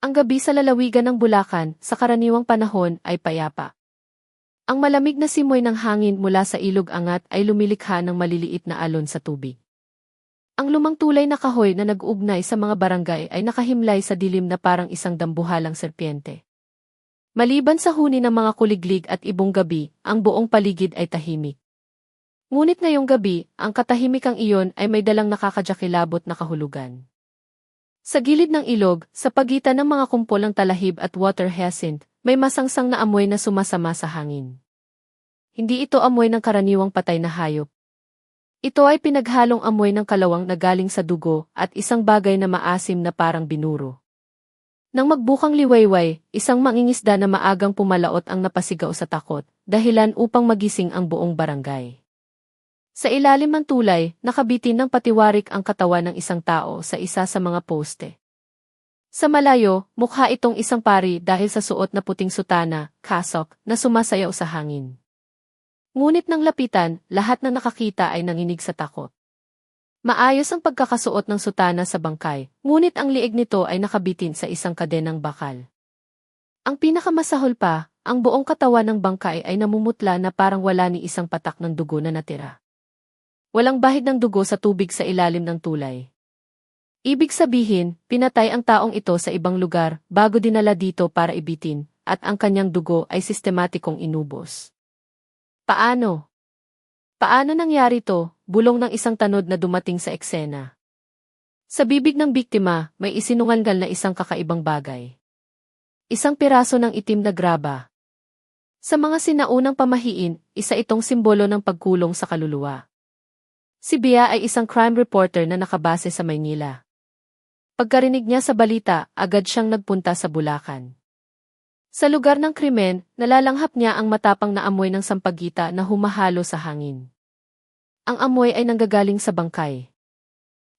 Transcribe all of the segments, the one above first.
Ang gabi sa lalawigan ng Bulacan sa karaniwang panahon ay payapa. Ang malamig na simoy ng hangin mula sa ilog angat ay lumilikha ng maliliit na alon sa tubig. Ang lumang tulay na kahoy na nag-uugnay sa mga barangay ay nakahimlay sa dilim na parang isang dambuhalang serpiente. Maliban sa huni ng mga kuliglig at ibong gabi, ang buong paligid ay tahimik. Ngunit ngayong gabi, ang katahimikang iyon ay may dalang nakakadyakilabot na kahulugan. Sa gilid ng ilog, sa pagitan ng mga kumpol ng talahib at water hyacinth, may masangsang na amoy na sumasama sa hangin. Hindi ito amoy ng karaniwang patay na hayop. Ito ay pinaghalong amoy ng kalawang na galing sa dugo at isang bagay na maasim na parang binuro. Nang magbukang liwayway, isang mangingisda na maagang pumalaot ang napasigaw sa takot, dahilan upang magising ang buong barangay. Sa ilalim ng tulay, nakabitin ng patiwarik ang katawan ng isang tao sa isa sa mga poste. Sa malayo, mukha itong isang pari dahil sa suot na puting sutana, kasok, na sumasayaw sa hangin. Ngunit nang lapitan, lahat ng nakakita ay nanginig sa takot. Maayos ang pagkakasuot ng sutana sa bangkay, ngunit ang liig nito ay nakabitin sa isang kadenang bakal. Ang pinakamasahol pa, ang buong katawan ng bangkay ay namumutla na parang wala ni isang patak ng dugo na natira. Walang bahid ng dugo sa tubig sa ilalim ng tulay. Ibig sabihin, pinatay ang taong ito sa ibang lugar bago dinala dito para ibitin, at ang kanyang dugo ay sistematikong inubos. Paano? Paano nangyari to? Bulong ng isang tanod na dumating sa eksena. Sa bibig ng biktima, may isinungalgal na isang kakaibang bagay. Isang piraso ng itim na graba. Sa mga sinaunang pamahiin, isa itong simbolo ng pagkulong sa kaluluwa. Si Bea ay isang crime reporter na nakabase sa Maynila. Pagkarinig niya sa balita, agad siyang nagpunta sa Bulacan. Sa lugar ng krimen, nalalanghap niya ang matapang na amoy ng sampagita na humahalo sa hangin. Ang amoy ay nanggagaling sa bangkay.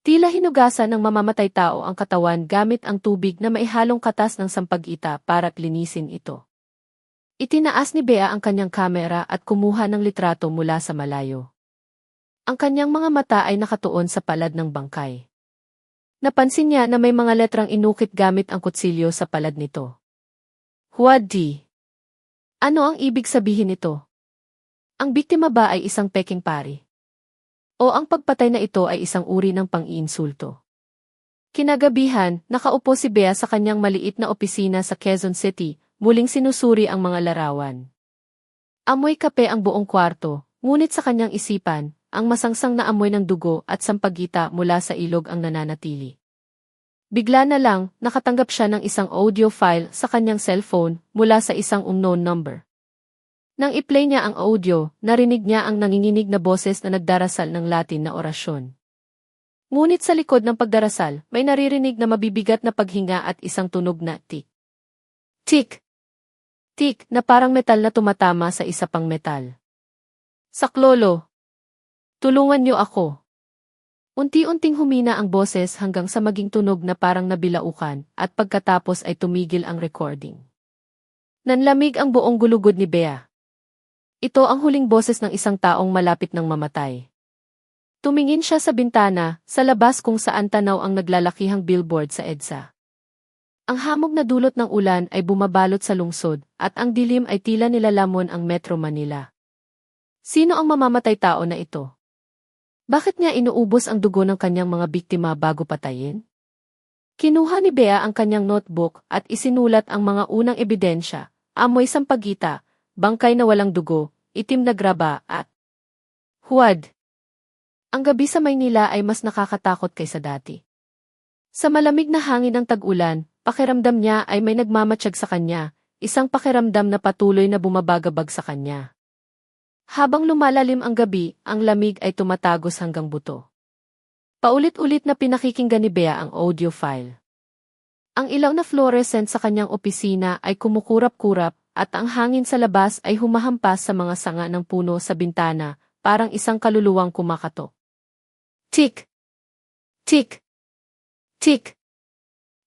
Tila hinugasan ng mamamatay tao ang katawan gamit ang tubig na maihalong katas ng sampagita para linisin ito. Itinaas ni Bea ang kanyang kamera at kumuha ng litrato mula sa malayo. Ang kanyang mga mata ay nakatuon sa palad ng bangkay. Napansin niya na may mga letrang inukit gamit ang kutsilyo sa palad nito. Huwadi. Ano ang ibig sabihin nito? Ang biktima ba ay isang peking pari? O ang pagpatay na ito ay isang uri ng pang-iinsulto? Kinagabihan, nakaupo si Bea sa kanyang maliit na opisina sa Quezon City, muling sinusuri ang mga larawan. Amoy kape ang buong kwarto, ngunit sa kanyang isipan, ang masangsang na amoy ng dugo at sampagita mula sa ilog ang nananatili. Bigla na lang, nakatanggap siya ng isang audio file sa kanyang cellphone mula sa isang unknown number. Nang i-play niya ang audio, narinig niya ang nanginginig na boses na nagdarasal ng Latin na orasyon. Ngunit sa likod ng pagdarasal, may naririnig na mabibigat na paghinga at isang tunog na tik. Tik! Tik na parang metal na tumatama sa isa pang metal. Saklolo! Tulungan niyo ako! Unti-unting humina ang boses hanggang sa maging tunog na parang nabilaukan at pagkatapos ay tumigil ang recording. Nanlamig ang buong gulugod ni Bea. Ito ang huling boses ng isang taong malapit ng mamatay. Tumingin siya sa bintana, sa labas kung saan tanaw ang naglalakihang billboard sa EDSA. Ang hamog na dulot ng ulan ay bumabalot sa lungsod, at ang dilim ay tila nilalamon ang Metro Manila. Sino ang mamamatay tao na ito? Bakit niya inuubos ang dugo ng kanyang mga biktima bago patayin? Kinuha ni Bea ang kanyang notebook at isinulat ang mga unang ebidensya, amoy sampagita, bangkay na walang dugo, itim na graba at huwad. Ang gabi sa Maynila ay mas nakakatakot kaysa dati. Sa malamig na hangin ng tag-ulan, pakiramdam niya ay may nagmamatsyag sa kanya, isang pakiramdam na patuloy na bumabagabag sa kanya. Habang lumalalim ang gabi, ang lamig ay tumatagos hanggang buto. Paulit-ulit na pinakikinggan ni Bea ang audio file. Ang ilaw na fluorescent sa kanyang opisina ay kumukurap-kurap at ang hangin sa labas ay humahampas sa mga sanga ng puno sa bintana, parang isang kaluluwang kumakatok. Tik! Tik! Tik!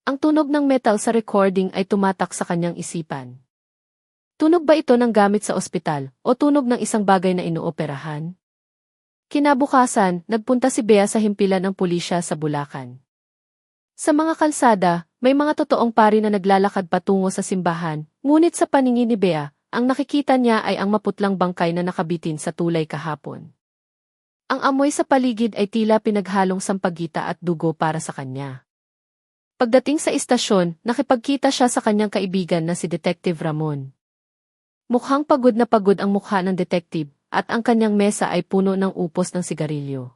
Ang tunog ng metal sa recording ay tumatak sa kanyang isipan. Tunog ba ito ng gamit sa ospital o tunog ng isang bagay na inuoperahan? Kinabukasan, nagpunta si Bea sa himpilan ng pulisya sa Bulacan. Sa mga kalsada, May mga totoong pari na naglalakad patungo sa simbahan, ngunit sa paningin ni Bea, ang nakikita niya ay ang maputlang bangkay na nakabitin sa tulay kahapon. Ang amoy sa paligid ay tila pinaghalong sampagita at dugo para sa kanya. Pagdating sa istasyon, nakipagkita siya sa kanyang kaibigan na si Detective Ramon. Mukhang pagod na pagod ang mukha ng detective, at ang kanyang mesa ay puno ng upos ng sigarilyo.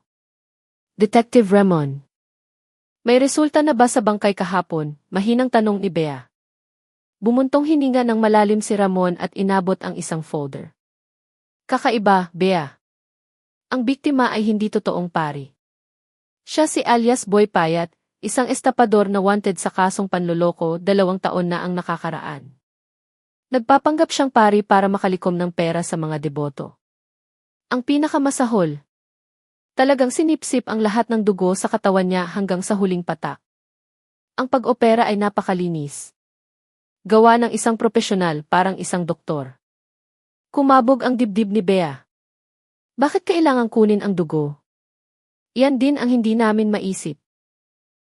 Detective Ramon. May resulta na ba sa bangkay kahapon? Mahinang tanong ni Bea. Bumuntong hininga ng malalim si Ramon at inabot ang isang folder. Kakaiba, Bea. Ang biktima ay hindi totoong pari. Siya si alias Boy Payat, isang estapador na wanted sa kasong panloloko 2 taon na ang nakakaraan. Nagpapanggap siyang pari para makalikom ng pera sa mga deboto. Ang pinakamasahol. Talagang sinipsip ang lahat ng dugo sa katawan niya hanggang sa huling patak. Ang pag-opera ay napakalinis. Gawa ng isang propesyonal, parang isang doktor. Kumabog ang dibdib ni Bea. Bakit kailangang kunin ang dugo? Iyan din ang hindi namin maisip.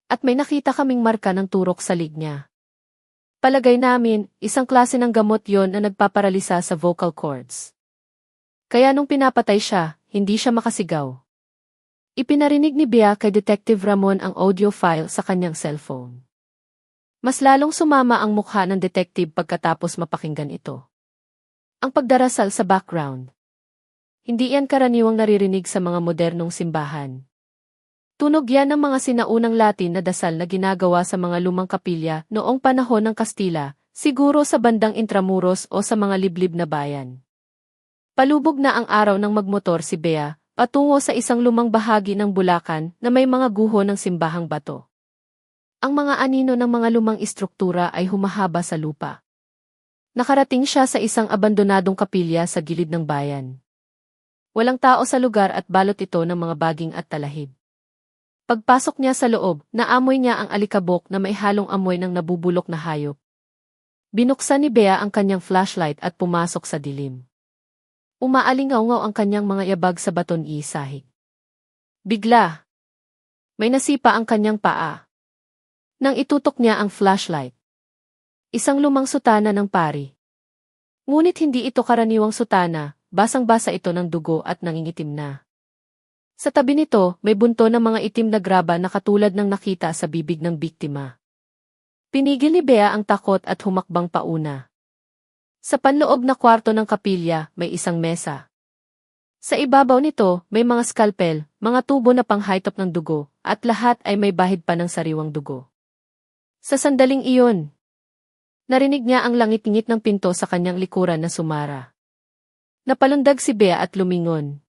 At may nakita kaming marka ng turok sa lig niya. Palagay namin, isang klase ng gamot yon na nagpaparalisa sa vocal cords. Kaya nung pinapatay siya, hindi siya makasigaw. Ipinarinig ni Bea kay Detective Ramon ang audio file sa kanyang cellphone. Mas lalong sumama ang mukha ng detective pagkatapos mapakinggan ito. Ang pagdarasal sa background. Hindi yan karaniwang naririnig sa mga modernong simbahan. Tunog yan ng mga sinaunang Latin na dasal na ginagawa sa mga lumang kapilya noong panahon ng Kastila, siguro sa bandang Intramuros o sa mga liblib na bayan. Palubog na ang araw nang magmotor si Bea, patungo sa isang lumang bahagi ng Bulacan na may mga guho ng simbahang bato. Ang mga anino ng mga lumang istruktura ay humahaba sa lupa. Nakarating siya sa isang abandonadong kapilya sa gilid ng bayan. Walang tao sa lugar at balot ito ng mga baging at talahib. Pagpasok niya sa loob, naamoy niya ang alikabok na may halong amoy ng nabubulok na hayop. Binuksan ni Bea ang kanyang flashlight at pumasok sa dilim. Umaalingaw-ngaw ang kanyang mga yabag sa baton isahig. Bigla, may nasipa ang kanyang paa. Nang itutok niya ang flashlight. Isang lumang sutana ng pari. Ngunit hindi ito karaniwang sutana, basang-basa ito ng dugo at nangingitim na. Sa tabi nito, may bunto ng mga itim na graba na katulad ng nakita sa bibig ng biktima. Pinigil ni Bea ang takot at humakbang pauna. Sa panloob na kwarto ng kapilya, may isang mesa. Sa ibabaw nito, may mga skalpel, mga tubo na panghitop ng dugo, at lahat ay may bahid pa ng sariwang dugo. Sa sandaling iyon, narinig niya ang langit-ngit ng pinto sa kanyang likuran na sumara. Napalundag si Bea at lumingon.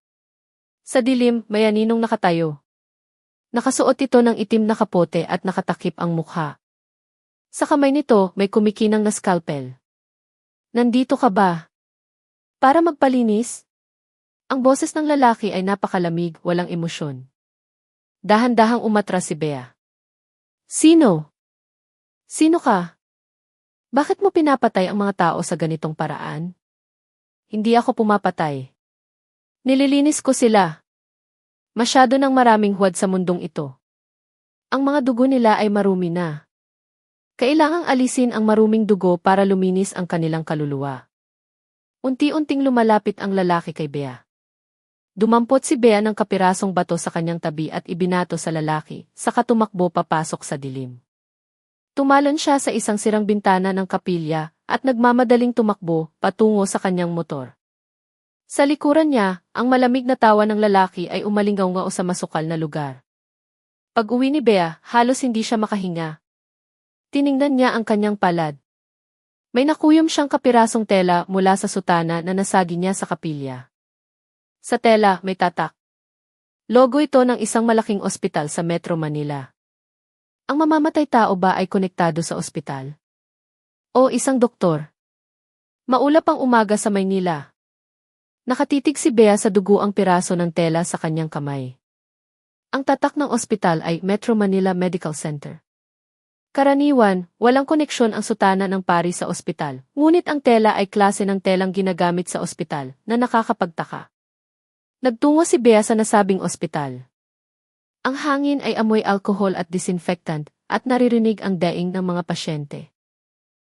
Sa dilim, may aninong nakatayo. Nakasuot ito ng itim na kapote at nakatakip ang mukha. Sa kamay nito, may kumikinang na skalpel. Nandito ka ba? Para magpalinis? Ang boses ng lalaki ay napakalamig, walang emosyon. Dahan-dahang umatras si Bea. Sino? Sino ka? Bakit mo pinapatay ang mga tao sa ganitong paraan? Hindi ako pumapatay. Nililinis ko sila. Masyado ng maraming huwad sa mundong ito. Ang mga dugo nila ay marumi na. Kailangang alisin ang maruming dugo para luminis ang kanilang kaluluwa. Unti-unting lumalapit ang lalaki kay Bea. Dumampot si Bea ng kapirasong bato sa kanyang tabi at ibinato sa lalaki, saka tumakbo papasok sa dilim. Tumalon siya sa isang sirang bintana ng kapilya at nagmamadaling tumakbo patungo sa kanyang motor. Sa likuran niya, ang malamig na tawa ng lalaki ay umalingaw-ngaw sa masukal na lugar. Pag-uwi ni Bea, halos hindi siya makahinga. Tiningnan niya ang kanyang palad. May nakuyom siyang kapirasong tela mula sa sutana na nasagi niya sa kapilya. Sa tela, may tatak. Logo ito ng isang malaking ospital sa Metro Manila. Ang mamamatay tao ba ay konektado sa ospital? O isang doktor? Maulap ang umaga sa Maynila. Nakatitig si Bea sa dugo ang piraso ng tela sa kanyang kamay. Ang tatak ng ospital ay Metro Manila Medical Center. Karaniwan, walang koneksyon ang sutana ng pari sa ospital, ngunit ang tela ay klase ng telang ginagamit sa ospital na nakakapagtaka. Nagtungo si Bea sa nasabing ospital. Ang hangin ay amoy alkohol at disinfectant, at naririnig ang daing ng mga pasyente.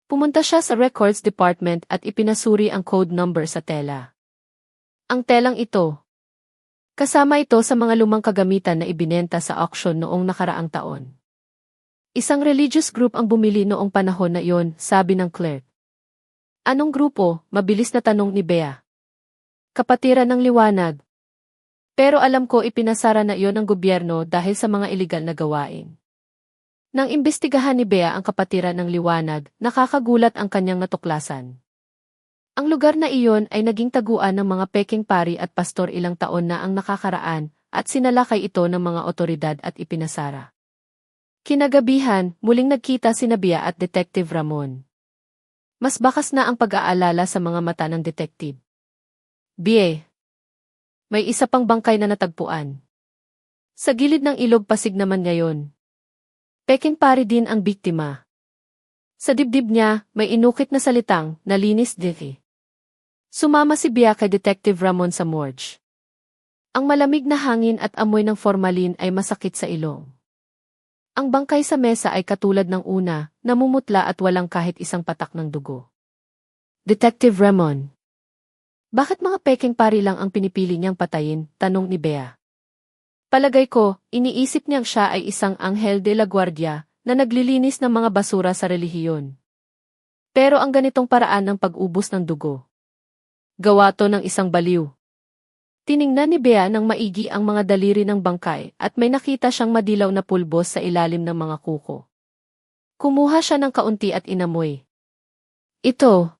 Pumunta siya sa records department at ipinasuri ang code number sa tela. Ang telang ito. Kasama ito sa mga lumang kagamitan na ibinenta sa auction noong nakaraang taon. Isang religious group ang bumili noong panahon na iyon, sabi ng clerk. Anong grupo? Mabilis na tanong ni Bea. Kapatiran ng liwanag. Pero alam ko ipinasara na iyon ng gobyerno dahil sa mga iligal na gawain. Nang imbestigahan ni Bea ang kapatiran ng liwanag, nakakagulat ang kanyang natuklasan. Ang lugar na iyon ay naging taguan ng mga peking pari at pastor ilang taon na ang nakakaraan at sinalakay ito ng mga otoridad at ipinasara. Kinagabihan, muling nagkita sina Bea at Detective Ramon. Mas bakas na ang pag-aalala sa mga mata ng detective. Bea. May isa pang bangkay na natagpuan. Sa gilid ng ilog Pasig naman ngayon. Peking pari din ang biktima. Sa dibdib niya, may inukit na salitang, nalinis dithi. Sumama si Bea kay Detective Ramon sa morgue. Ang malamig na hangin at amoy ng formalin ay masakit sa ilong. Ang bangkay sa mesa ay katulad ng una, namumutla at walang kahit isang patak ng dugo. Detective Ramon. Bakit mga peking pari lang ang pinipili niyang patayin? Tanong ni Bea. Palagay ko, iniisip niyang siya ay isang anghel de la guardia na naglilinis ng mga basura sa relihiyon. Pero ang ganitong paraan ng pag-ubos ng dugo. Gawa to ng isang baliw. Tiningnan ni Bea ng maigi ang mga daliri ng bangkay at may nakita siyang madilaw na pulbos sa ilalim ng mga kuko. Kumuha siya ng kaunti at inamoy. Ito.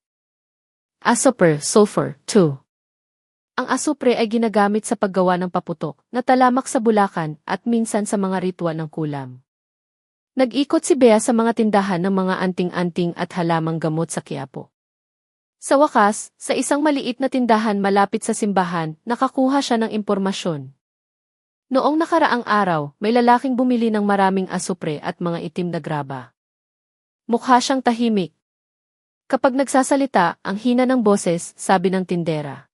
Asupre, sulfur, 2. Ang asupre ay ginagamit sa paggawa ng paputok, na talamak sa bulakan at minsan sa mga ritual ng kulam. Nag-ikot si Bea sa mga tindahan ng mga anting-anting at halamang gamot sa Quiapo. Sa wakas, sa isang maliit na tindahan malapit sa simbahan, nakakuha siya ng impormasyon. Noong nakaraang araw, may lalaking bumili ng maraming asupre at mga itim na graba. Mukha siyang tahimik. Kapag nagsasalita, ang hina ng boses, sabi ng tindera.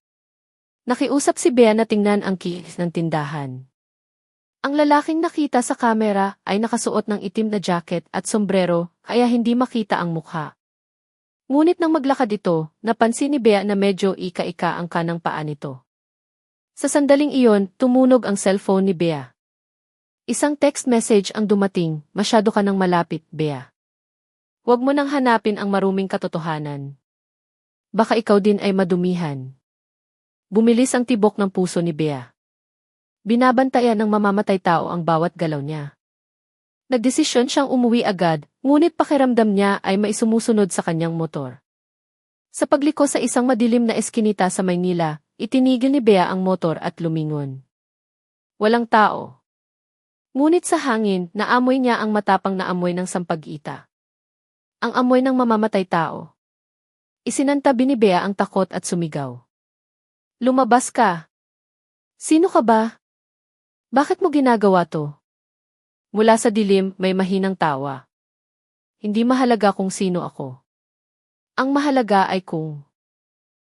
Nakiusap si Bea na tingnan ang keys ng tindahan. Ang lalaking nakita sa kamera ay nakasuot ng itim na jacket at sombrero, kaya hindi makita ang mukha. Ngunit nang maglakad ito, napansin ni Bea na medyo ika-ika ang kanang paa nito. Sa sandaling iyon, tumunog ang cellphone ni Bea. Isang text message ang dumating, masyado ka nang malapit, Bea. Huwag mo nang hanapin ang maruming katotohanan. Baka ikaw din ay madumihan. Bumilis ang tibok ng puso ni Bea. Binabantayan ng mamamatay tao ang bawat galaw niya. Nagdesisyon siyang umuwi agad, ngunit pakiramdam niya ay may sumusunod sa kanyang motor. Sa pagliko sa isang madilim na eskinita sa Maynila, itinigil ni Bea ang motor at lumingon. Walang tao. Ngunit sa hangin, naamoy niya ang matapang na amoy ng sampag-ita. Ang amoy ng mamamatay tao. Isinantabi ni Bea ang takot at sumigaw. Lumabas ka. Sino ka ba? Bakit mo ginagawa to? Mula sa dilim, may mahinang tawa. Hindi mahalaga kung sino ako. Ang mahalaga ay kung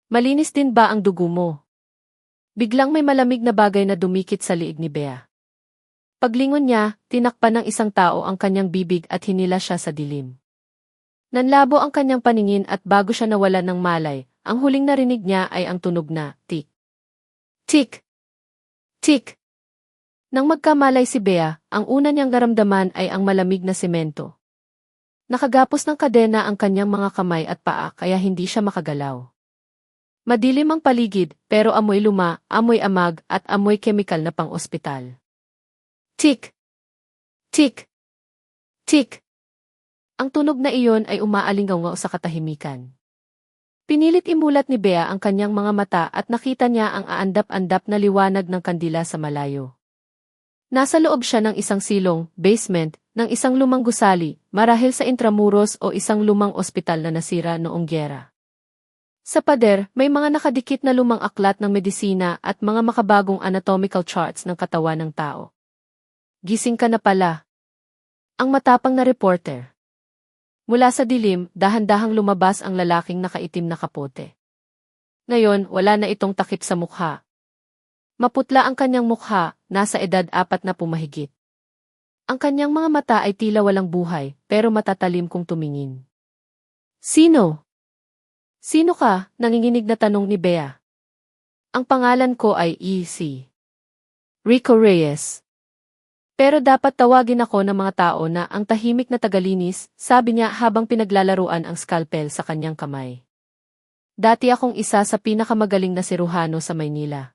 malinis din ba ang dugo mo? Biglang may malamig na bagay na dumikit sa liig ni Bea. Paglingon niya, tinakpan ng isang tao ang kanyang bibig at hinila siya sa dilim. Nanlabo ang kanyang paningin at bago siya nawalan ng malay, ang huling narinig niya ay ang tunog na tik. Tik! Tik! Nang magkamalay si Bea, ang una niyang naramdaman ay ang malamig na semento. Nakagapos ng kadena ang kanyang mga kamay at paa kaya hindi siya makagalaw. Madilim ang paligid, pero amoy luma, amoy amag at amoy kemikal na pang-ospital. Tik! Tik! Tik! Ang tunog na iyon ay umaalingaw sa katahimikan. Pinilit imulat ni Bea ang kanyang mga mata at nakita niya ang aandap-andap na liwanag ng kandila sa malayo. Nasa loob siya ng isang silong, basement, ng isang lumang gusali, marahil sa Intramuros o isang lumang ospital na nasira noong gyera. Sa pader, may mga nakadikit na lumang aklat ng medisina at mga makabagong anatomical charts ng katawan ng tao. Gising ka na pala. Ang matapang na reporter. Mula sa dilim, dahan-dahang lumabas ang lalaking nakaitim na kapote. Ngayon, wala na itong takip sa mukha. Maputla ang kanyang mukha, nasa edad 4 na pumahigit. Ang kanyang mga mata ay tila walang buhay, pero matatalim kung tumingin. Sino? Sino ka? Nanginginig na tanong ni Bea. Ang pangalan ko ay E.C. Rico Reyes. Pero dapat tawagin ako ng mga tao na ang tahimik na tagalinis, sabi niya habang pinaglalaruan ang scalpel sa kanyang kamay. Dati akong isa sa pinakamagaling na siruhano sa Maynila.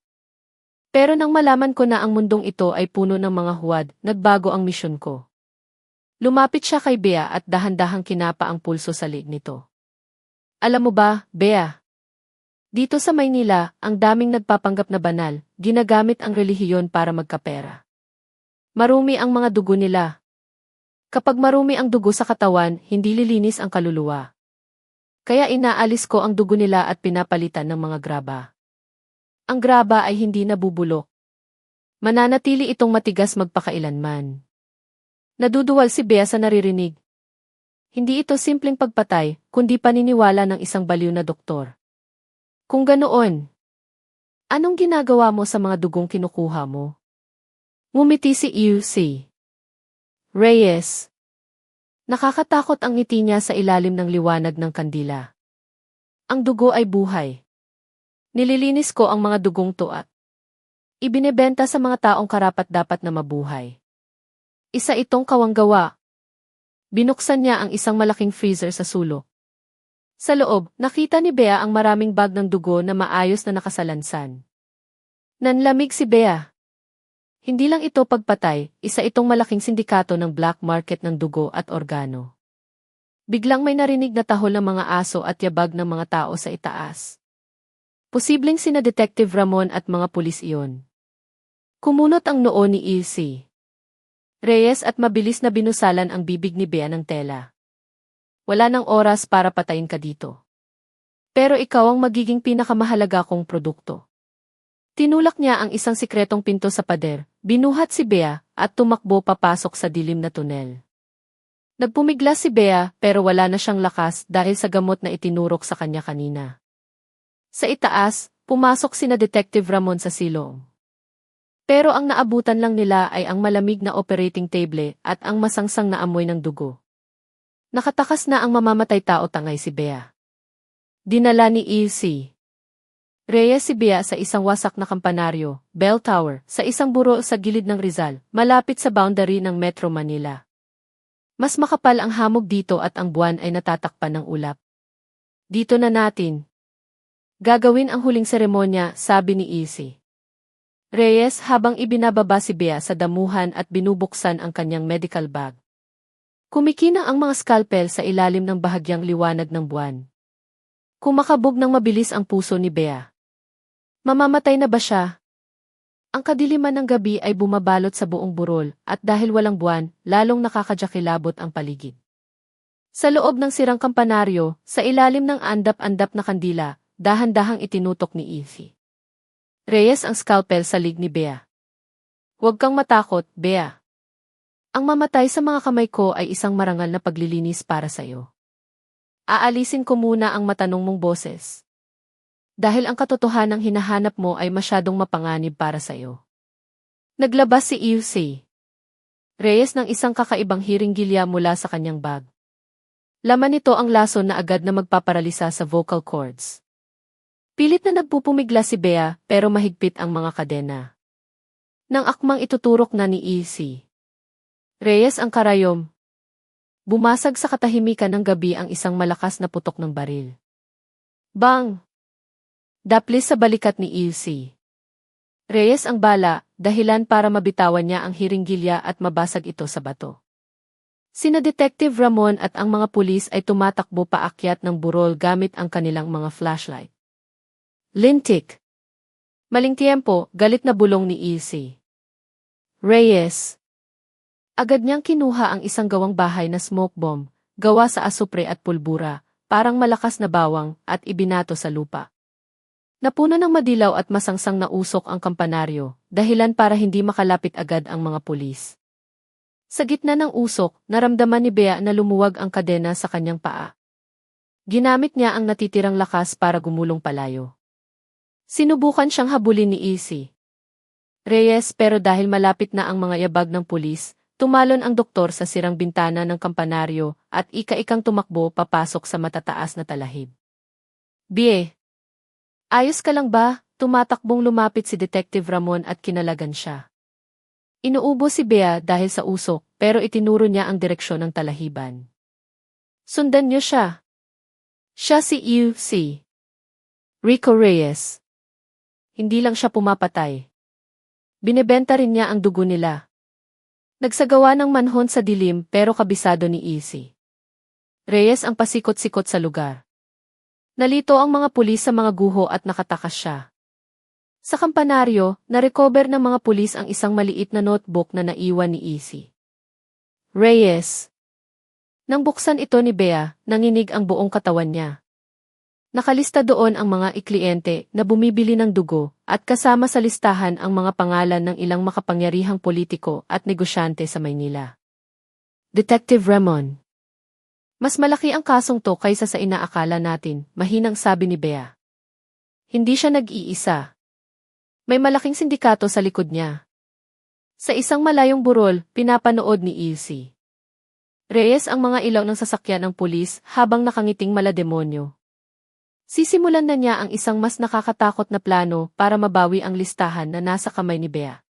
Pero nang malaman ko na ang mundong ito ay puno ng mga huwad, nagbago ang misyon ko. Lumapit siya kay Bea at dahan-dahang kinapa ang pulso sa liig nito. Alam mo ba, Bea? Dito sa Maynila, ang daming nagpapanggap na banal, ginagamit ang relihiyon para magkapera. Marumi ang mga dugo nila. Kapag marumi ang dugo sa katawan, hindi lilinis ang kaluluwa. Kaya inaalis ko ang dugo nila at pinapalitan ng mga graba. Ang graba ay hindi nabubulok. Mananatili itong matigas magpakailanman. Naduduwal si Bea sa naririnig. Hindi ito simpleng pagpatay, kundi paniniwala ng isang baliw na doktor. Kung ganoon, anong ginagawa mo sa mga dugong kinukuha mo? Ngumiti si E.C. Reyes. Nakakatakot ang ngiti niya sa ilalim ng liwanag ng kandila. Ang dugo ay buhay. Nililinis ko ang mga dugong to at ibinebenta sa mga taong karapat-dapat na mabuhay. Isa itong kawanggawa. Binuksan niya ang isang malaking freezer sa sulok. Sa loob, nakita ni Bea ang maraming bag ng dugo na maayos na nakasalansan. Nanlamig si Bea. Hindi lang ito pagpatay, isa itong malaking sindikato ng black market ng dugo at organo. Biglang may narinig na tahol ng mga aso at yabag ng mga tao sa itaas. Posibleng sina Detective Ramon at mga pulis iyon. Kumunot ang noo ni E.C. Reyes at mabilis na binusalan ang bibig ni Bea ng tela. Wala nang oras para patayin ka dito. Pero ikaw ang magiging pinakamahalaga kong produkto. Tinulak niya ang isang sikretong pinto sa pader, binuhat si Bea, at tumakbo papasok sa dilim na tunel. Nagpumiglas si Bea pero wala na siyang lakas dahil sa gamot na itinurok sa kanya kanina. Sa itaas, pumasok sina Detective Ramon sa silong. Pero ang naabutan lang nila ay ang malamig na operating table at ang masangsang na amoy ng dugo. Nakatakas na ang mamamatay tao tangay si Bea. Dinala ni E.C. Reyes si Bea sa isang wasak na kampanaryo, bell tower, sa isang buro sa gilid ng Rizal, malapit sa boundary ng Metro Manila. Mas makapal ang hamog dito at ang buwan ay natatakpan ng ulap. Dito na natin. Gagawin ang huling seremonya, sabi ni E.C. Reyes habang ibinababa si Bea sa damuhan at binubuksan ang kanyang medical bag. Kumikinang ang mga scalpel sa ilalim ng bahagyang liwanag ng buwan. Kumakabog ng mabilis ang puso ni Bea. Mamamatay na ba siya? Ang kadiliman ng gabi ay bumabalot sa buong burol at dahil walang buwan, lalong nakakadyakilabot ang paligid. Sa loob ng sirang kampanaryo, sa ilalim ng andap-andap na kandila, dahan-dahang itinutok ni E.C. Reyes ang scalpel sa lig ni Bea. Huwag kang matakot, Bea. Ang mamatay sa mga kamay ko ay isang marangal na paglilinis para sa iyo. Aalisin ko muna ang matanong mong boses. Dahil ang katotohanang hinahanap mo ay masyadong mapanganib para sa iyo. Naglabas si E.C. Reyes ng isang kakaibang hiringgilya mula sa kanyang bag. Laman nito ang lason na agad na magpaparalisa sa vocal cords. Pilit na nagpupumigla si Bea pero mahigpit ang mga kadena. Nang akmang ituturok na ni E.C. Reyes ang karayom. Bumasag sa katahimikan ng gabi ang isang malakas na putok ng baril. Bang! Daplis sa balikat ni E.C. Reyes ang bala, dahilan para mabitawan niya ang hiringgilya at mabasag ito sa bato. Sina Detective Ramon at ang mga pulis ay tumatakbo paakyat ng burol gamit ang kanilang mga flashlight. Lintik! Maling tiempo, galit na bulong ni E.C. Reyes! Agad niyang kinuha ang isang gawang bahay na smoke bomb, gawa sa asupre at pulbura, parang malakas na bawang, at ibinato sa lupa. Napuno ng madilaw at masangsang na usok ang kampanaryo, dahilan para hindi makalapit agad ang mga pulis. Sa gitna ng usok, naramdaman ni Bea na lumuwag ang kadena sa kanyang paa. Ginamit niya ang natitirang lakas para gumulong palayo. Sinubukan siyang habulin ni E.C. Reyes pero dahil malapit na ang mga yabag ng pulis, tumalon ang doktor sa sirang bintana ng kampanaryo at ika-ikang tumakbo papasok sa matataas na talahib. Bie! Ayos ka lang ba? Tumatakbong lumapit si Detective Ramon at kinalagan siya. Inuubo si Bea dahil sa usok, pero itinuro niya ang direksyon ng talahiban. Sundan niyo siya. Siya si U.C. Rico Reyes. Hindi lang siya pumapatay. Binebenta rin niya ang dugo nila. Nagsagawa ng manhon sa dilim pero kabisado ni E.C. Reyes ang pasikot-sikot sa lugar. Nalito ang mga pulis sa mga guho at nakatakas siya. Sa kampanaryo, na-recover ng mga pulis ang isang maliit na notebook na naiwan ni E.C. Reyes. Nang buksan ito ni Bea, nanginig ang buong katawan niya. Nakalista doon ang mga ikliyente na bumibili ng dugo at kasama sa listahan ang mga pangalan ng ilang makapangyarihang politiko at negosyante sa Maynila. Detective Ramon. Mas malaki ang kasong to kaysa sa inaakala natin, mahinang sabi ni Bea. Hindi siya nag-iisa. May malaking sindikato sa likod niya. Sa isang malayong burol, pinapanood ni E.C. Reyes ang mga ilaw ng sasakyan ng pulis habang nakangiting malademonyo. Sisimulan na niya ang isang mas nakakatakot na plano para mabawi ang listahan na nasa kamay ni Bea.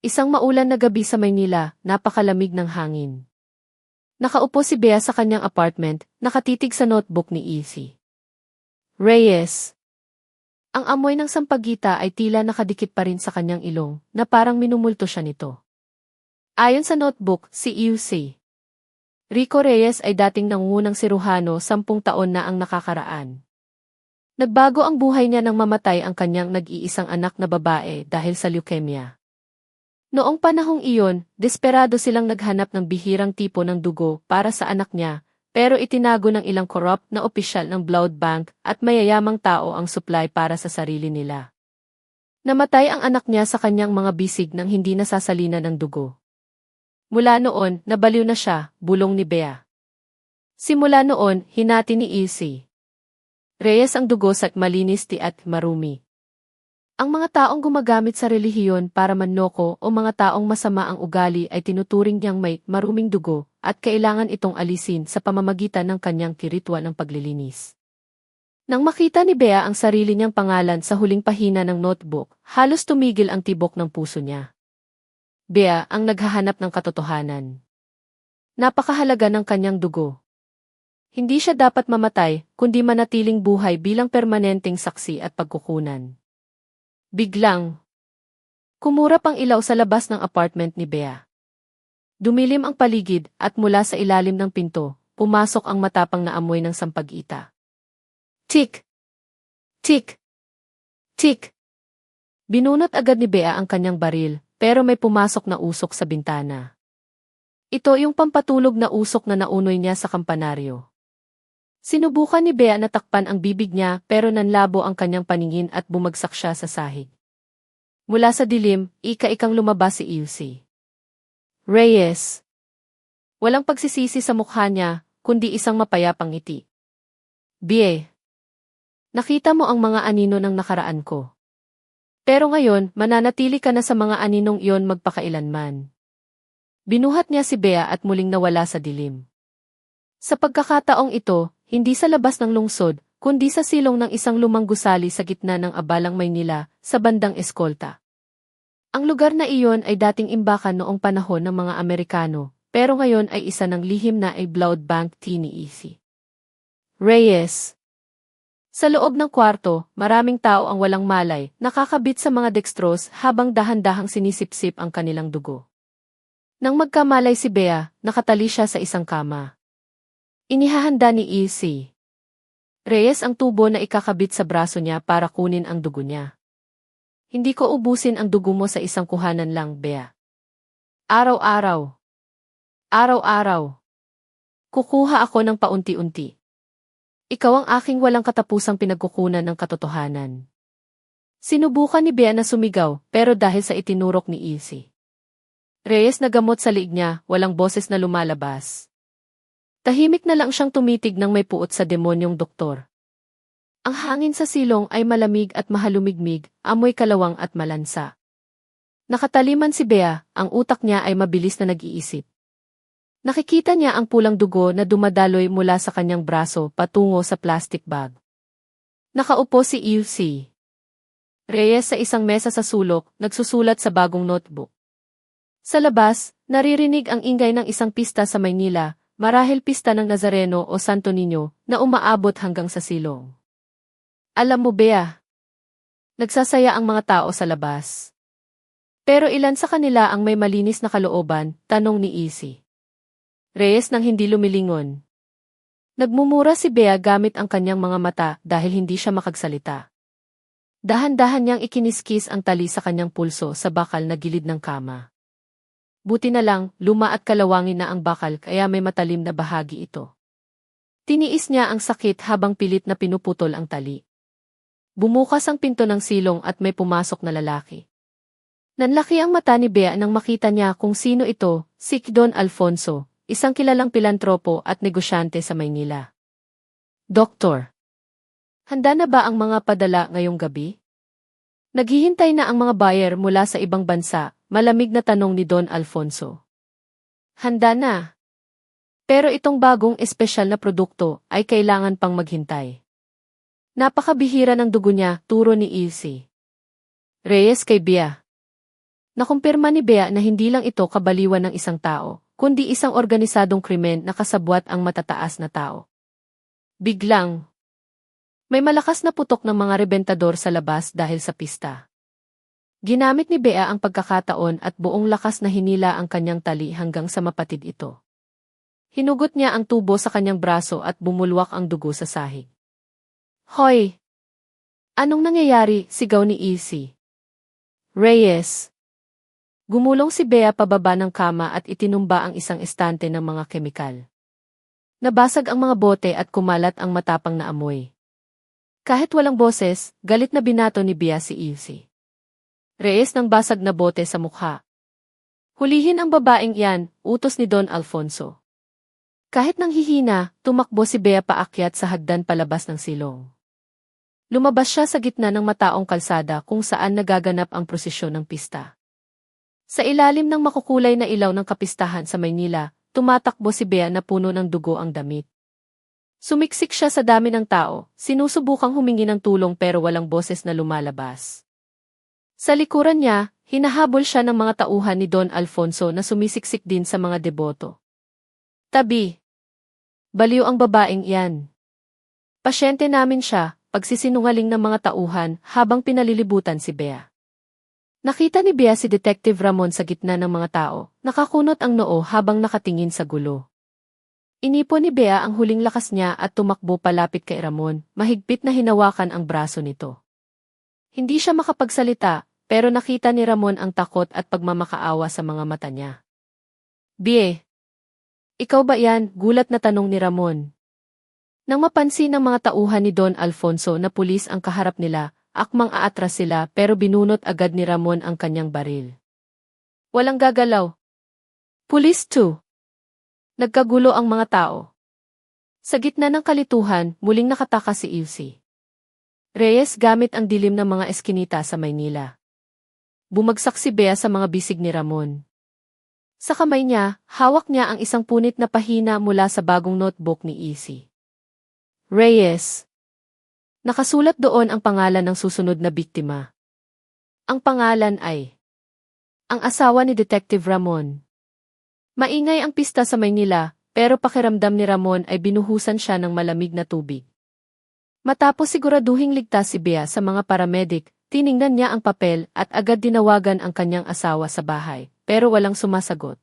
Isang maulan na gabi sa Maynila, napakalamig ng hangin. Nakaupo si Bea sa kanyang apartment, nakatitig sa notebook ni E.C. Reyes. Ang amoy ng sampagita ay tila nakadikit pa rin sa kanyang ilong, na parang minumulto siya nito. Ayon sa notebook, si U.C. Rico Reyes ay dating nangungunang siruhano 10 taon na ang nakakaraan. Nagbago ang buhay niya nang mamatay ang kanyang nag-iisang anak na babae dahil sa leukemia. Noong panahong iyon, desperado silang naghanap ng bihirang tipo ng dugo para sa anak niya, pero itinago ng ilang corrupt na opisyal ng blood bank at mayayamang tao ang supply para sa sarili nila. Namatay ang anak niya sa kanyang mga bisig nang hindi nasasalina ng dugo. Mula noon, nabaliw na siya, bulong ni Bea. Simula noon, hinati ni E.C. Reyes ang dugo sa malinis at marumi. Ang mga taong gumagamit sa relihiyon para manloko o mga taong masama ang ugali ay tinuturing niyang may maruming dugo at kailangan itong alisin sa pamamagitan ng kanyang kiritwa ng paglilinis. Nang makita ni Bea ang sarili niyang pangalan sa huling pahina ng notebook, halos tumigil ang tibok ng puso niya. Bea ang naghahanap ng katotohanan. Napakahalaga ng kanyang dugo. Hindi siya dapat mamatay, kundi manatiling buhay bilang permanenteng saksi at pagkukunan. Biglang, kumurap ang ilaw sa labas ng apartment ni Bea. Dumilim ang paligid at mula sa ilalim ng pinto, pumasok ang matapang na amoy ng sampagita. Tik! Tik! Tik! Binunot agad ni Bea ang kanyang baril, pero may pumasok na usok sa bintana. Ito yung pampatulog na usok na naunoy niya sa kampanaryo. Sinubukan ni Bea na takpan ang bibig niya pero nanlabo ang kanyang paningin at bumagsak siya sa sahig. Mula sa dilim, ika-ikang lumabas si E.C. Reyes. Walang pagsisisi sa mukha niya, kundi isang mapayapang ngiti. Bea. Nakita mo ang mga anino ng nakaraan ko. Pero ngayon, mananatili ka na sa mga aninong iyon magpakailanman. Binuhat niya si Bea at muling nawala sa dilim. Sa pagkakataong ito, hindi sa labas ng lungsod, kundi sa silong ng isang lumang gusali sa gitna ng abalang Maynila, sa bandang Escolta. Ang lugar na iyon ay dating imbakan noong panahon ng mga Amerikano, pero ngayon ay isa ng lihim na blood bank ni E.C. Reyes. Sa loob ng kwarto, maraming tao ang walang malay, nakakabit sa mga dextrose habang dahan-dahang sinisipsip ang kanilang dugo. Nang magkamalay si Bea, nakatali siya sa isang kama. Inihahanda ni E.C. Reyes ang tubo na ikakabit sa braso niya para kunin ang dugo niya. Hindi ko ubusin ang dugo mo sa isang kuhanan lang, Bea. Araw-araw. Araw-araw. Kukuha ako ng paunti-unti. Ikaw ang aking walang katapusang pinagkukunan ng katotohanan. Sinubukan ni Bea na sumigaw, pero dahil sa itinurok ni E.C. Reyes nagamot sa liig niya, walang boses na lumalabas. Tahimik na lang siyang tumitig nang may puot sa demonyong doktor. Ang hangin sa silong ay malamig at mahalumigmig, amoy kalawang at malansa. Nakataliman si Bea, ang utak niya ay mabilis na nag-iisip. Nakikita niya ang pulang dugo na dumadaloy mula sa kanyang braso patungo sa plastic bag. Nakaupo si EUC Reyes sa isang mesa sa sulok, nagsusulat sa bagong notebook. Sa labas, naririnig ang ingay ng isang pista sa Maynila, marahil pista ng Nazareno o Santo Niño, na umaabot hanggang sa silong. Alam mo, Bea, nagsasaya ang mga tao sa labas. Pero ilan sa kanila ang may malinis na kalooban, tanong ni Isi. Reyes nang hindi lumilingon. Nagmumura si Bea gamit ang kanyang mga mata dahil hindi siya makagsalita. Dahan-dahan niyang ikiniskis ang tali sa kanyang pulso sa bakal na gilid ng kama. Buti na lang, luma at kalawangin na ang bakal kaya may matalim na bahagi ito. Tiniis niya ang sakit habang pilit na pinuputol ang tali. Bumukas ang pinto ng silong at may pumasok na lalaki. Nanlaki ang mata ni Bea nang makita niya kung sino ito, si Don Alfonso, isang kilalang pilantropo at negosyante sa Maynila. Doktor, handa na ba ang mga padala ngayong gabi? Naghihintay na ang mga buyer mula sa ibang bansa, malamig na tanong ni Don Alfonso. Handa na. Pero itong bagong espesyal na produkto ay kailangan pang maghintay. Napakabihira ng dugo niya, turo ni Ilse Reyes kay Bea. Nakumpirma ni Bea na hindi lang ito kabaliwan ng isang tao, kundi isang organisadong krimen na kasabwat ang matataas na tao. Biglang, may malakas na putok ng mga rebentador sa labas dahil sa pista. Ginamit ni Bea ang pagkakataon at buong lakas na hinila ang kanyang tali hanggang sa mapatid ito. Hinugot niya ang tubo sa kanyang braso at bumulwak ang dugo sa sahig. Hoy! Anong nangyayari? Sigaw ni Isi Reyes. Gumulong si Bea pababa ng kama at itinumba ang isang estante ng mga kemikal. Nabasag ang mga bote at kumalat ang matapang na amoy. Kahit walang boses, galit na binato ni Bea si Ilse Reyes ng basag na bote sa mukha. Hulihin ang babaeng iyan, utos ni Don Alfonso. Kahit nang hihina, tumakbo si Bea paakyat sa hagdan palabas ng silong. Lumabas siya sa gitna ng mataong kalsada kung saan nagaganap ang prosesyon ng pista. Sa ilalim ng makukulay na ilaw ng kapistahan sa Maynila, tumatakbo si Bea na puno ng dugo ang damit. Sumiksik siya sa dami ng tao, sinusubukang humingi ng tulong pero walang boses na lumalabas. Sa likuran niya, hinahabol siya ng mga tauhan ni Don Alfonso na sumisiksik din sa mga deboto. Tabi! Baliw ang babaeng iyan. Pasyente namin siya, pagsisinungaling ng mga tauhan habang pinalilibutan si Bea. Nakita ni Bea si Detective Ramon sa gitna ng mga tao, nakakunot ang noo habang nakatingin sa gulo. Inipon ni Bea ang huling lakas niya at tumakbo palapit kay Ramon, mahigpit na hinawakan ang braso nito. Hindi siya makapagsalita, pero nakita ni Ramon ang takot at pagmamakaawa sa mga mata niya. Bea, ikaw ba yan? Gulat na tanong ni Ramon. Nang mapansin ng mga tauhan ni Don Alfonso na pulis ang kaharap nila, akmang aatras sila pero binunot agad ni Ramon ang kanyang baril. Walang gagalaw. Pulis 2. Nagkagulo ang mga tao. Sa gitna ng kalituhan, muling nakatakas si Ilse Reyes gamit ang dilim ng mga eskinita sa Maynila. Bumagsak si Bea sa mga bisig ni Ramon. Sa kamay niya, hawak niya ang isang punit na pahina mula sa bagong notebook ni Isi Reyes. Nakasulat doon ang pangalan ng susunod na biktima. Ang pangalan ay ang asawa ni Detective Ramon. Maingay ang pista sa Maynila, pero pakiramdam ni Ramon ay binuhusan siya ng malamig na tubig. Matapos siguraduhing ligtas si Bea sa mga paramedic, tiningnan niya ang papel at agad dinawagan ang kanyang asawa sa bahay, pero walang sumasagot.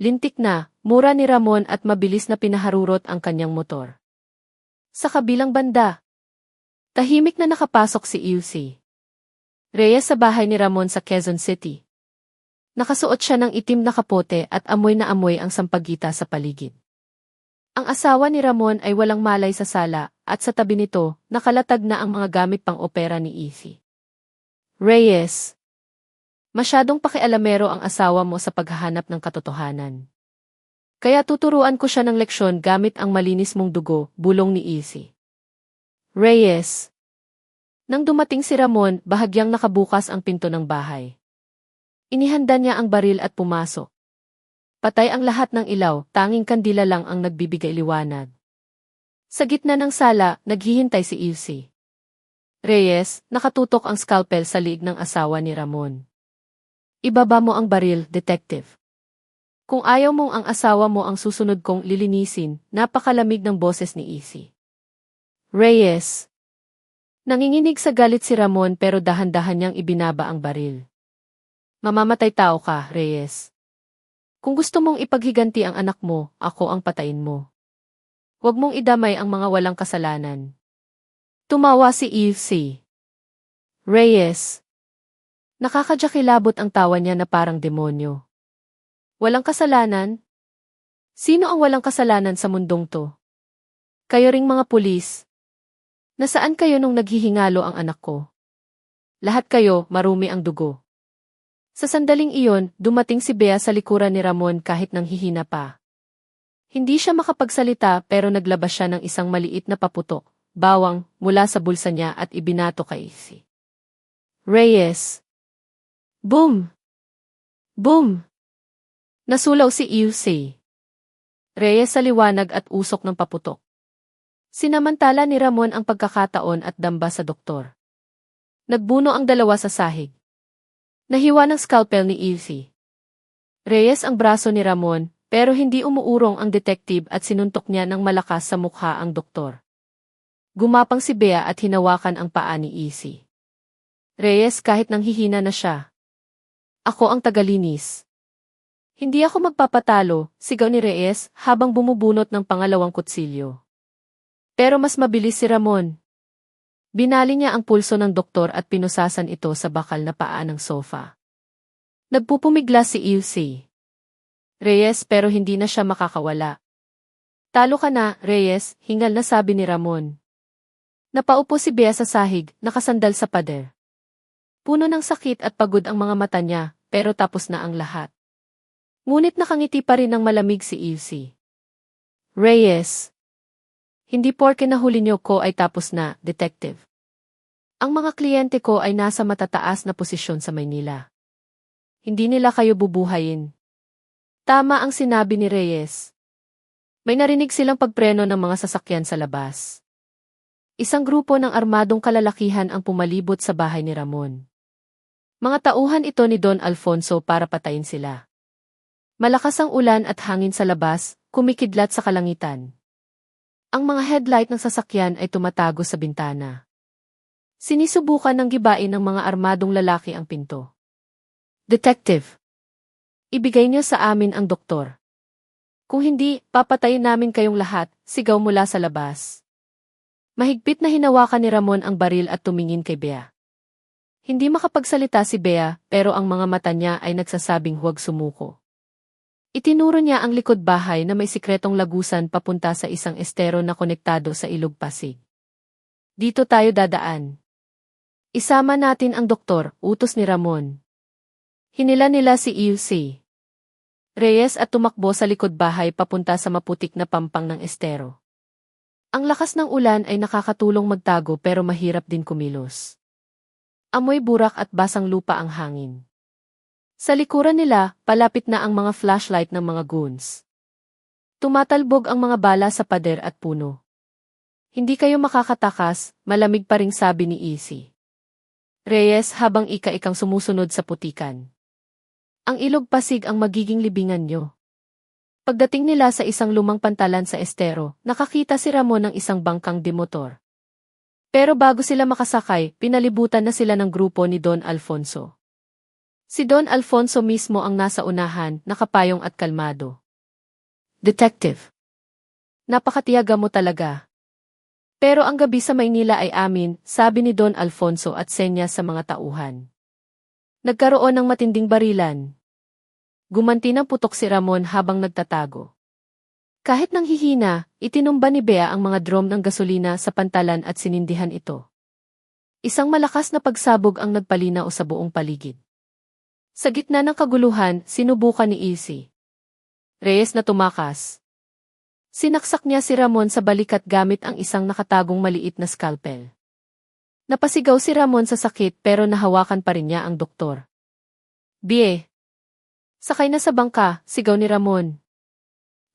Lintik na, mura ni Ramon at mabilis na pinaharurot ang kanyang motor. Sa kabilang banda, tahimik na nakapasok si Ilse Reyes sa bahay ni Ramon sa Quezon City. Nakasuot siya ng itim na kapote at amoy na amoy ang sampagita sa paligid. Ang asawa ni Ramon ay walang malay sa sala at sa tabi nito, nakalatag na ang mga gamit pang opera ni Isi Reyes. Masyadong pakialamero ang asawa mo sa paghahanap ng katotohanan. Kaya tuturuan ko siya ng leksyon gamit ang malinis mong dugo, bulong ni Isi Reyes. Nang dumating si Ramon, bahagyang nakabukas ang pinto ng bahay. Inihanda niya ang baril at pumasok. Patay ang lahat ng ilaw, tanging kandila lang ang nagbibigay liwanag. Sa gitna ng sala, naghihintay si Ilse. Reyes, nakatutok ang scalpel sa liig ng asawa ni Ramon. Ibaba mo ang baril, detective. Kung ayaw mong ang asawa mo ang susunod kong lilinisin, napakalamig ng boses ni Ilse. Reyes. Nanginginig sa galit si Ramon pero dahan-dahan niyang ibinaba ang baril. Mamamatay tao ka, Reyes. Kung gusto mong ipaghiganti ang anak mo, ako ang patayin mo. Huwag mong idamay ang mga walang kasalanan. Tumawa si Ilse. Reyes. Nakakadyakilabot ang tawa niya na parang demonyo. Walang kasalanan? Sino ang walang kasalanan sa mundong to? Kayo ring mga pulis. Nasaan kayo nung naghihingalo ang anak ko? Lahat kayo, marumi ang dugo. Sa sandaling iyon, dumating si Bea sa likuran ni Ramon kahit nanghihina pa. Hindi siya makapagsalita pero naglabas siya ng isang maliit na paputok, bawang, mula sa bulsa niya at ibinato kay Ilse. Reyes. Boom! Boom! Nasulaw si Ilse. Reyes sa liwanag at usok ng paputok. Sinamantala ni Ramon ang pagkakataon at damba sa doktor. Nagbuno ang dalawa sa sahig. Nahiwa ng scalpel ni Ilse. Reyes ang braso ni Ramon, pero hindi umuurong ang detective at sinuntok niya ng malakas sa mukha ang doktor. Gumapang si Bea at hinawakan ang paa ni Ilse. Reyes kahit nanghihina na siya. Ako ang tagalinis. Hindi ako magpapatalo, sigaw ni Reyes habang bumubunot ng pangalawang kutsilyo. Pero mas mabilis si Ramon. Binali niya ang pulso ng doktor at pinusasan ito sa bakal na paa ng sofa. Nagpupumigla si Ilse. Reyes pero hindi na siya makakawala. Talo ka na, Reyes, hingal na sabi ni Ramon. Napaupo si Bea sa sahig, nakasandal sa pader. Puno ng sakit at pagod ang mga mata niya, pero tapos na ang lahat. Ngunit nakangiti pa rin ng malamig si Ilse. Reyes. Hindi porke nahuli niyo ko ay tapos na, detective. Ang mga kliyente ko ay nasa matataas na posisyon sa Maynila. Hindi nila kayo bubuhayin. Tama ang sinabi ni Reyes. May narinig silang pagpreno ng mga sasakyan sa labas. Isang grupo ng armadong kalalakihan ang pumalibot sa bahay ni Ramon. Mga tauhan ito ni Don Alfonso para patayin sila. Malakas ang ulan at hangin sa labas, kumikidlat sa kalangitan. Ang mga headlight ng sasakyan ay tumatago sa bintana. Sinisubukan ng gibain ng mga armadong lalaki ang pinto. Detective. Ibigay niyo sa amin ang doktor. Kung hindi, papatayin namin kayong lahat, sigaw mula sa labas. Mahigpit na hinawakan ni Ramon ang baril at tumingin kay Bea. Hindi makapagsalita si Bea, pero ang mga mata niya ay nagsasabing huwag sumuko. Itinuro niya ang likod bahay na may sikretong lagusan papunta sa isang estero na konektado sa Ilog Pasig. Dito tayo dadaan. Isama natin ang doktor, utos ni Ramon. Hinila nila si Ilse. Reyes at tumakbo sa likod bahay papunta sa maputik na pampang ng estero. Ang lakas ng ulan ay nakakatulong magtago pero mahirap din kumilos. Amoy burak at basang lupa ang hangin. Sa likuran nila, palapit na ang mga flashlight ng mga goons. Tumatalbog ang mga bala sa pader at puno. Hindi kayo makakatakas, malamig pa ring sabi ni Ilse. Reyes habang ika-ikang sumusunod sa putikan. Ang Ilog Pasig ang magiging libingan nyo. Pagdating nila sa isang lumang pantalan sa estero, nakakita si Ramon ng isang bangkang demotor. Pero bago sila makasakay, pinalibutan na sila ng grupo ni Don Alfonso. Si Don Alfonso mismo ang nasa unahan, nakapayong at kalmado. Detective. Napakatiyaga mo talaga. Pero ang gabi sa Maynila ay amin, sabi ni Don Alfonso at senya sa mga tauhan. Nagkaroon ng matinding barilan. Gumanti ng putok si Ramon habang nagtatago. Kahit nanghihina, itinumba ni Bea ang mga drum ng gasolina sa pantalan at sinindihan ito. Isang malakas na pagsabog ang nagpalinaw sa buong paligid. Sa gitna ng kaguluhan, sinubukan ni Ilse. Reyes na tumakas. Sinaksak niya si Ramon sa balikat gamit ang isang nakatagong maliit na scalpel. Napasigaw si Ramon sa sakit pero nahawakan pa rin niya ang doktor. Bie! Sakay na sa bangka, sigaw ni Ramon.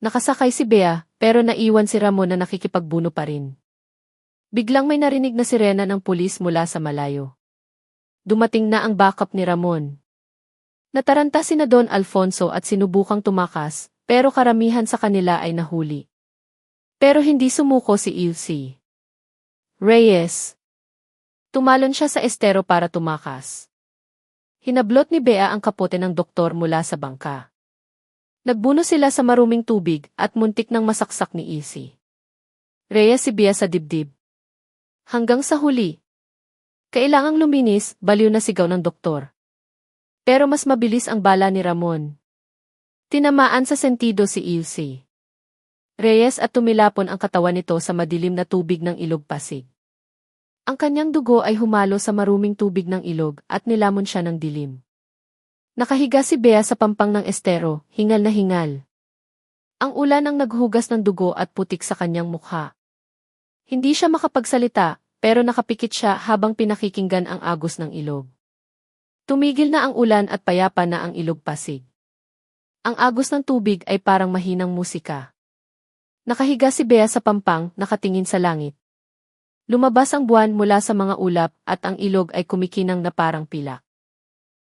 Nakasakay si Bea, pero naiwan si Ramon na nakikipagbuno pa rin. Biglang may narinig na sirena ng pulis mula sa malayo. Dumating na ang backup ni Ramon. Nataranta sina Don Alfonso at sinubukang tumakas, pero karamihan sa kanila ay nahuli. Pero hindi sumuko si Ilse Reyes. Tumalon siya sa estero para tumakas. Hinablot ni Bea ang kapote ng doktor mula sa bangka. Nagbuno sila sa maruming tubig at muntik nang masaksak ni Ilse Reyes si Bea sa dibdib. Hanggang sa huli. Kailangang luminis, baliw na sigaw ng doktor. Pero mas mabilis ang bala ni Ramon. Tinamaan sa sentido si Ilse Reyes at tumilapon ang katawan nito sa madilim na tubig ng ilog Pasig. Ang kanyang dugo ay humalo sa maruming tubig ng ilog at nilamon siya ng dilim. Nakahiga si Bea sa pampang ng estero, hingal na hingal. Ang ulan ang naghugas ng dugo at putik sa kanyang mukha. Hindi siya makapagsalita, pero nakapikit siya habang pinakikinggan ang agos ng ilog. Tumigil na ang ulan at payapa na ang ilog Pasig. Ang agos ng tubig ay parang mahinang musika. Nakahiga si Bea sa pampang, nakatingin sa langit. Lumabas ang buwan mula sa mga ulap at ang ilog ay kumikinang na parang pilak.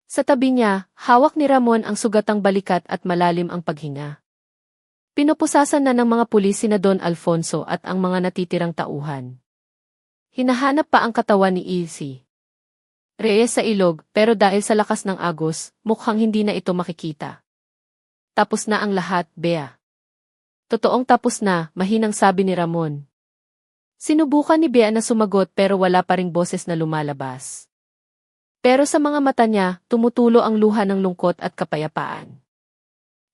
Sa tabi niya, hawak ni Ramon ang sugatang balikat at malalim ang paghinga. Pinupusasan na ng mga pulis sina Don Alfonso at ang mga natitirang tauhan. Hinahanap pa ang katawan ni Ilse Reyes sa ilog, pero dahil sa lakas ng agos, mukhang hindi na ito makikita. Tapos na ang lahat, Bea. Totoong tapos na, mahinang sabi ni Ramon. Sinubukan ni Bea na sumagot pero wala pa ring boses na lumalabas. Pero sa mga mata niya, tumutulo ang luha ng lungkot at kapayapaan.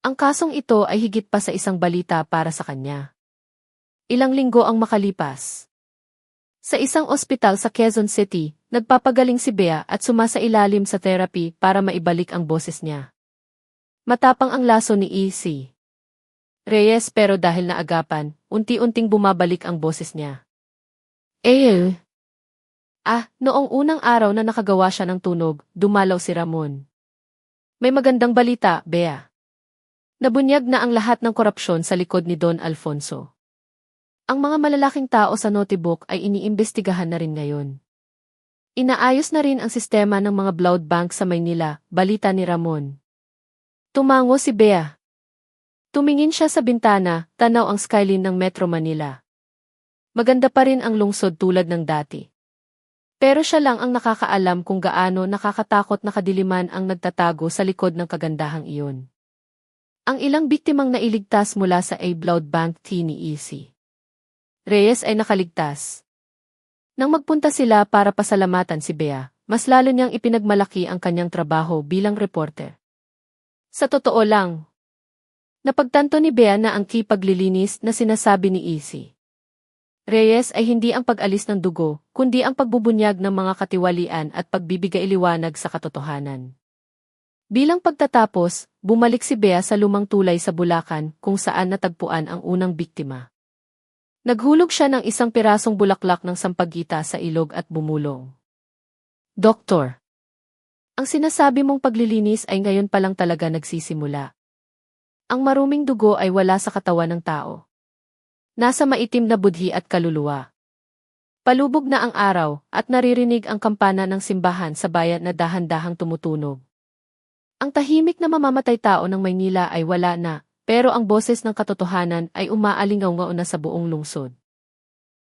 Ang kasong ito ay higit pa sa isang balita para sa kanya. Ilang linggo ang makalipas. Sa isang ospital sa Quezon City, nagpapagaling si Bea at sumasailalim sa therapy para maibalik ang boses niya. Matapang ang laso ni Ilse Reyes pero dahil naagapan, unti-unting bumabalik ang boses niya. Noong unang araw na nakagawa siya ng tunog, dumalaw si Ramon. May magandang balita, Bea. Nabunyag na ang lahat ng korupsyon sa likod ni Don Alfonso. Ang mga malalaking tao sa notebook ay iniimbestigahan na rin ngayon. Inaayos na rin ang sistema ng mga blood bank sa Maynila, balita ni Ramon. Tumango si Bea. Tumingin siya sa bintana, tanaw ang skyline ng Metro Manila. Maganda pa rin ang lungsod tulad ng dati. Pero siya lang ang nakakaalam kung gaano nakakatakot na kadiliman ang nagtatago sa likod ng kagandahang iyon. Ang ilang biktimang nailigtas mula sa blood bank ni Ilse Reyes ay nakaligtas. Nang magpunta sila para pasalamatan si Bea, mas lalo niyang ipinagmalaki ang kanyang trabaho bilang reporter. Sa totoo lang, napagtanto ni Bea na ang paglilinis na sinasabi ni Ilse Reyes ay hindi ang pag-alis ng dugo, kundi ang pagbubunyag ng mga katiwalian at pagbibigay liwanag sa katotohanan. Bilang pagtatapos, bumalik si Bea sa lumang tulay sa Bulacan kung saan natagpuan ang unang biktima. Naghulog siya ng isang pirasong bulaklak ng sampagita sa ilog at bumulong. Doktor, ang sinasabi mong paglilinis ay ngayon pa lang talaga nagsisimula. Ang maruming dugo ay wala sa katawan ng tao. Nasa maitim na budhi at kaluluwa. Palubog na ang araw at naririnig ang kampana ng simbahan sa bayan na dahan-dahang tumutunog. Ang tahimik na mamamatay tao ng Maynila ay wala na, pero ang boses ng katotohanan ay umaalingaw-ngaw na sa buong lungsod.